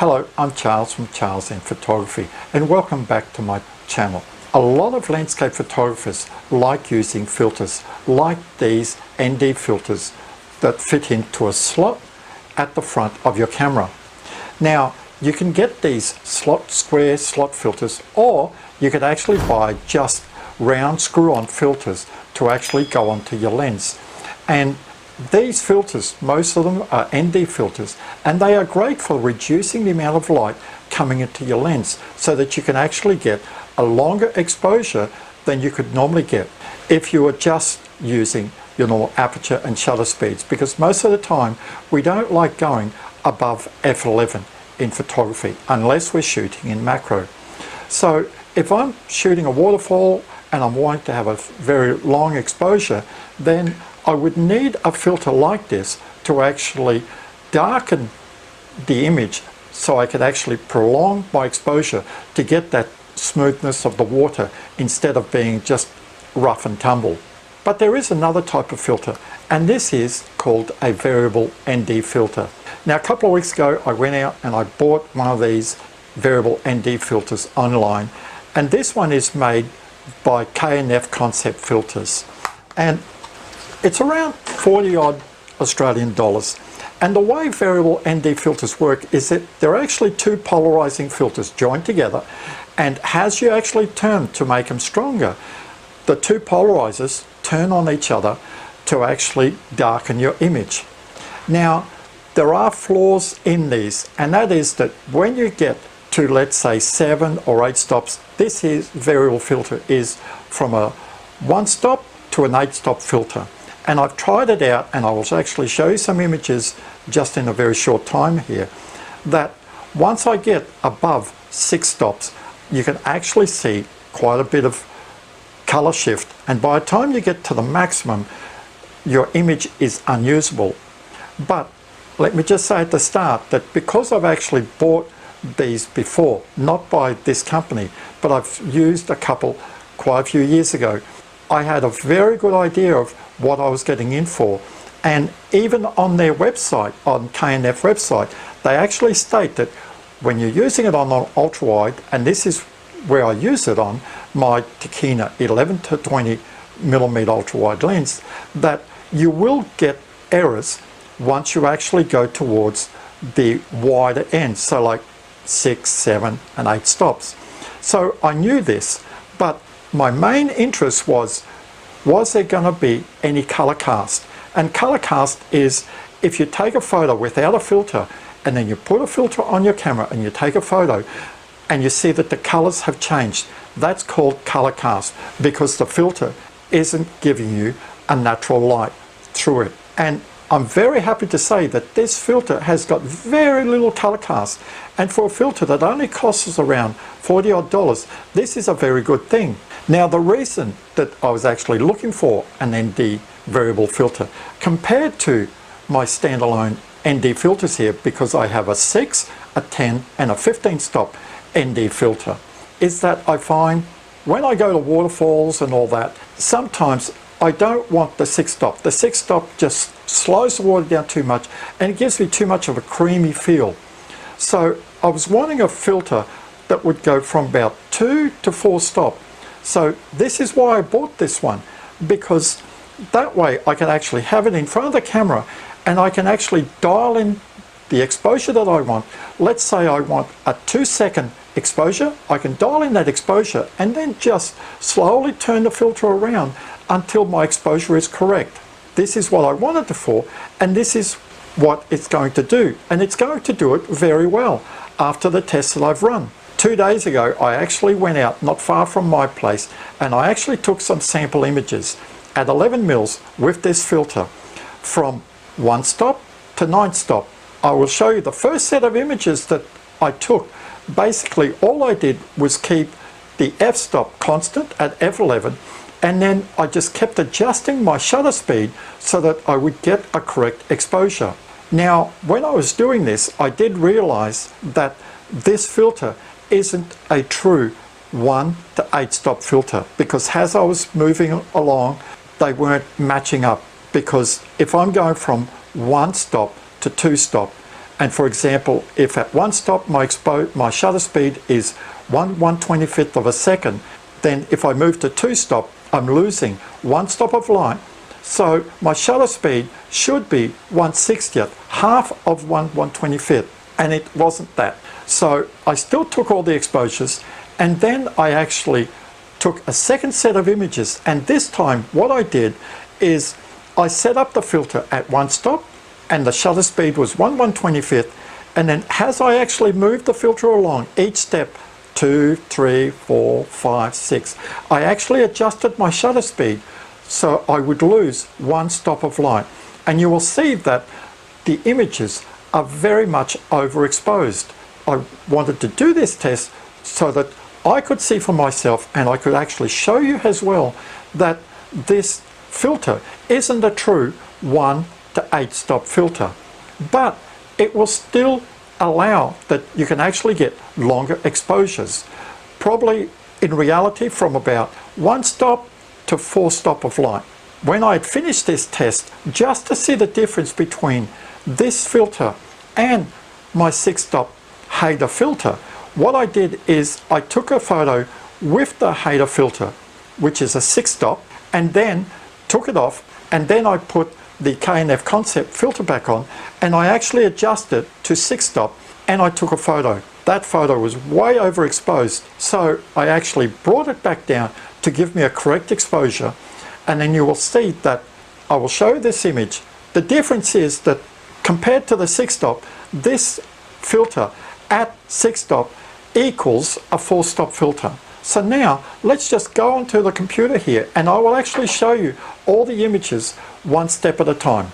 Hello, I'm Charles from Charles in Photography and welcome back to my channel. A lot of landscape photographers like using filters like these ND filters that fit into a slot at the front of your camera. Now you can get these square slot filters, or you could actually buy just round screw-on filters to actually go onto your lens. And these filters, most of them are ND filters, and they are great for reducing the amount of light coming into your lens so that you can actually get a longer exposure than you could normally get if you were just using your normal aperture and shutter speeds, because most of the time we don't like going above f11 in photography unless we're shooting in macro. So if I'm shooting a waterfall and I'm wanting to have a very long exposure, then I would need a filter like this to actually darken the image so I could actually prolong my exposure to get that smoothness of the water instead of being just rough and tumble. But there is another type of filter, and this is called a variable ND filter. Now a couple of weeks ago I went out and I bought one of these variable ND filters online, and this one is made by K&F Concept Filters, and it's around 40 odd Australian dollars. And the way variable ND filters work is that they're actually two polarizing filters joined together, and as you actually turn to make them stronger, the two polarizers turn on each other to actually darken your image. Now there are flaws in these, and that is that when you get to, let's say, 7 or 8 stops, this variable filter is from a 1 stop to an 8 stop filter. And I've tried it out, and I will actually show you some images just in a very short time here, that once I get above 6 stops, you can actually see quite a bit of color shift, and by the time you get to the maximum, your image is unusable. But let me just say at the start that because I've actually bought these before, not by this company, but I've used a couple quite a few years ago, I had a very good idea of what I was getting in for. And even on their website, on K&F website, they actually state that when you're using it on an ultra wide, and this is where I use it on my Tokina 11 to 20 millimeter ultra wide lens, that you will get errors once you actually go towards the wider end, so like 6, 7 and 8 stops. So I knew this, but my main interest was there going to be any color cast? And color cast is if you take a photo without a filter and then you put a filter on your camera and you take a photo and you see that the colors have changed. That's called color cast, because the filter isn't giving you a natural light through it. And I'm very happy to say that this filter has got very little color cast, and for a filter that only costs us around 40 odd dollars, this is a very good thing. Now the reason that I was actually looking for an ND variable filter compared to my standalone ND filters here, because I have a 6, a 10 and a 15 stop ND filter, is that I find when I go to waterfalls and all that, sometimes I don't want the 6 stop. The 6 stop just slows the water down too much and it gives me too much of a creamy feel. So I was wanting a filter that would go from about 2 to 4 stop. So this is why I bought this one, because that way I can actually have it in front of the camera and I can actually dial in the exposure that I want. Let's say I want a 2-second exposure, I can dial in that exposure and then just slowly turn the filter around until my exposure is correct. This is what I wanted it for, and this is what it's going to do, and it's going to do it very well after the tests that I've run. 2 days ago I actually went out not far from my place and I actually took some sample images at 11 mils with this filter from 1 stop to 9 stop. I will show you the first set of images that I took. Basically all I did was keep the f-stop constant at f11, and then I just kept adjusting my shutter speed so that I would get a correct exposure. Now when I was doing this, I did realize that this filter isn't a true 1 to 8 stop filter, because as I was moving along they weren't matching up, because if I'm going from 1 stop to 2 stop And for example, if at one stop my shutter speed is 1/125th of a second, then if I move to two stop, I'm losing one stop of light. So my shutter speed should be 1/60th, half of 1/125th, and it wasn't that. So I still took all the exposures, and then I actually took a second set of images, and this time what I did is I set up the filter at one stop, and the shutter speed was 1/125th, and then as I actually moved the filter along each step, 2, 3, 4, 5, 6, I actually adjusted my shutter speed so I would lose one stop of light. And you will see that the images are very much overexposed. I wanted to do this test so that I could see for myself, and I could actually show you as well, that this filter isn't a true 1 to 8 stop filter, but it will still allow that you can actually get longer exposures, probably in reality from about 1 stop to 4 stop of light. When I had finished this test, just to see the difference between this filter and my 6 stop Hader filter, what I did is I took a photo with the Hader filter, which is a 6 stop, and then took it off, and then I put the K&F Concept filter back on, and I actually adjusted to 6 stop, and I took a photo. That photo was way overexposed, so I actually brought it back down to give me a correct exposure, and then you will see that I will show you this image. The difference is that compared to the 6 stop, this filter at 6 stop equals a 4 stop filter. So now let's just go onto the computer here, and I will actually show you all the images one step at a time.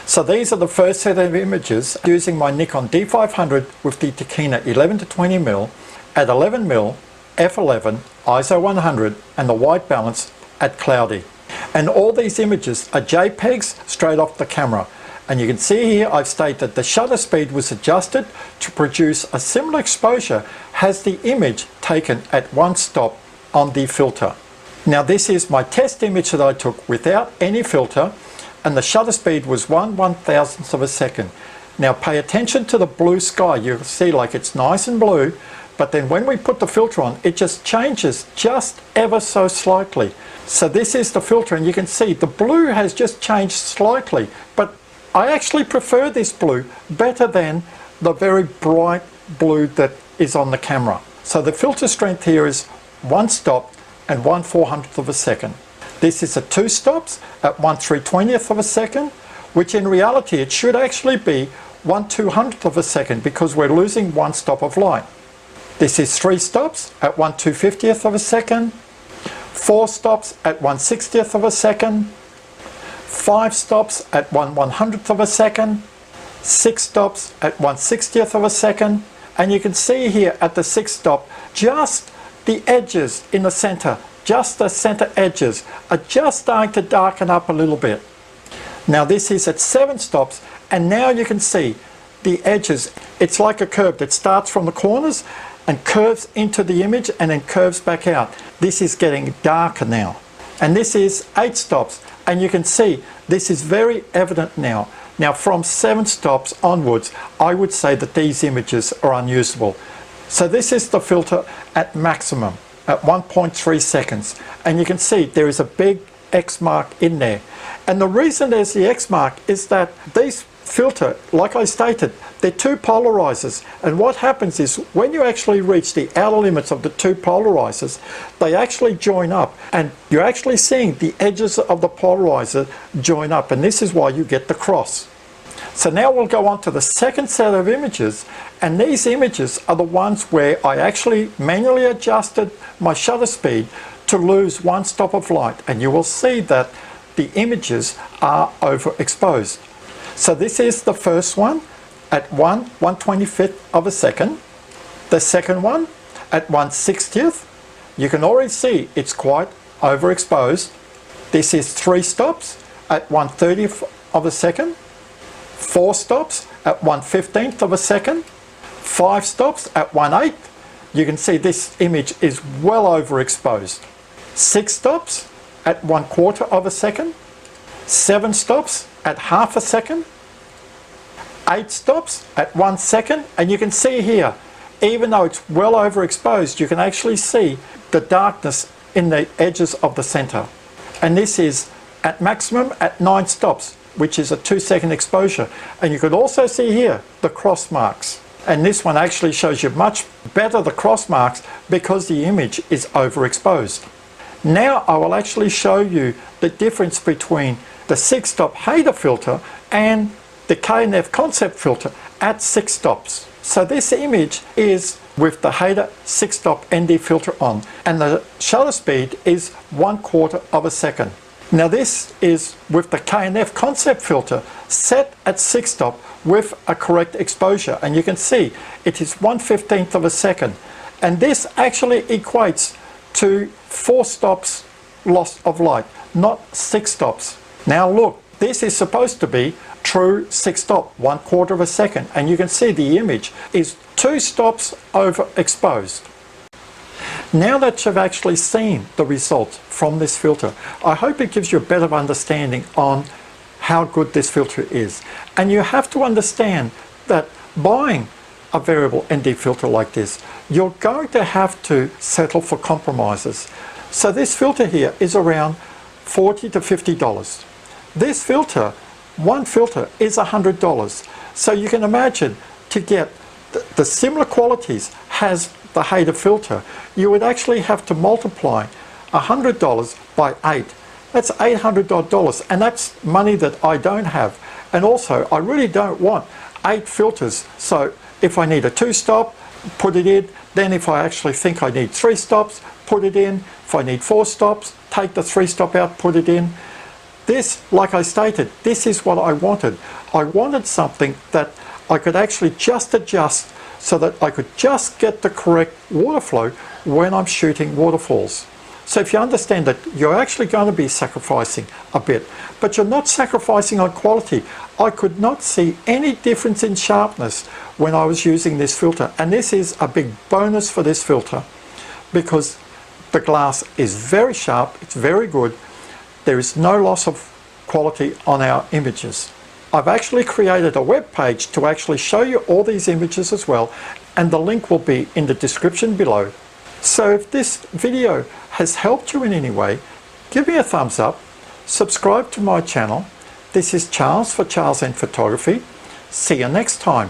So these are the first set of images using my Nikon D500 with the Tokina 11-20mm at 11mm, f11, ISO 100, and the white balance at cloudy. And all these images are JPEGs straight off the camera. And you can see here I've stated the shutter speed was adjusted to produce a similar exposure as the image taken at 1 stop on the filter. Now this is my test image that I took without any filter, and the shutter speed was 1/1000th of a second. Now pay attention to the blue sky. You'll see like it's nice and blue, but then when we put the filter on, it just changes just ever so slightly. So this is the filter, and you can see the blue has just changed slightly, but I actually prefer this blue better than the very bright blue that is on the camera. So the filter strength here is 1 stop and 1/400th of a second. This is a 2 stops at 1/320th of a second, which in reality it should actually be 1/200th of a second because we're losing 1 stop of light. This is 3 stops at 1/250th of a second, 4 stops at 1/60th of a second, 5 stops at 1/100th of a second, 6 stops at 1/60th of a second, and you can see here at the 6 stop, just the edges in the center, just the center edges are just starting to darken up a little bit. Now this is at 7 stops, and now you can see the edges. It's like a curve that starts from the corners and curves into the image and then curves back out. This is getting darker now. And this is 8 stops, and you can see this is very evident now. Now from 7 stops onwards, I would say that these images are unusable. So this is the filter at maximum at 1.3 seconds, and you can see there is a big X mark in there. And the reason there's the X mark is that these filter, like I stated, they're 2 polarizers, and what happens is when you actually reach the outer limits of the 2 polarizers, they actually join up, and you're actually seeing the edges of the polarizer join up, and this is why you get the cross. So now we'll go on to the second set of images, and these images are the ones where I actually manually adjusted my shutter speed to lose 1 stop of light, and you will see that the images are overexposed. So this is the first one at 1/125th of a second. The second one at 1/60th. You can already see it's quite overexposed. This is 3 stops at 1/30th of a second. 4 stops at 1/15th of a second. 5 stops at 1/8. You can see this image is well overexposed. 6 stops at 1/4 of a second. 7 stops at half a second. 8 stops at 1 second, and you can see here, even though it's well overexposed, you can actually see the darkness in the edges of the center. And this is at maximum at 9 stops, which is a 2-second exposure. And you could also see here the cross marks. And this one actually shows you much better the cross marks because the image is overexposed. Now I will actually show you the difference between the 6-stop Hader filter and the K&F concept filter at 6 stops. So this image is with the Hader 6-stop ND filter on, and the shutter speed is 1/4 of a second. Now this is with the K&F concept filter set at 6-stop with a correct exposure, and you can see it is 1/15 of a second, and this actually equates to 4 stops loss of light, not 6 stops. Now look, this is supposed to be true 6-stop, 1/4 of a second, and you can see the image is 2 stops overexposed. Now that you've actually seen the results from this filter, I hope it gives you a better understanding on how good this filter is. And you have to understand that buying a variable ND filter like this, you're going to have to settle for compromises. So this filter here is around $40 to $50. This filter, one filter, is $100. So you can imagine to get the similar qualities has the Hader filter, you would actually have to multiply $100 by 8. That's $800, and that's money that I don't have. And also, I really don't want 8 filters. So if I need a 2-stop, put it in. Then if I actually think I need 3 stops, put it in. If I need 4 stops, take the 3-stop out, put it in. This, like I stated, this is what I wanted. I wanted something that I could actually just adjust so that I could just get the correct water flow when I'm shooting waterfalls. So if you understand that you're actually going to be sacrificing a bit, but you're not sacrificing on quality. I could not see any difference in sharpness when I was using this filter. And this is a big bonus for this filter because the glass is very sharp, it's very good. There is no loss of quality on our images. I've actually created a web page to actually show you all these images as well, and the link will be in the description below. So if this video has helped you in any way, give me a thumbs up, subscribe to my channel. This is Charles for Charles N Photography. See you next time.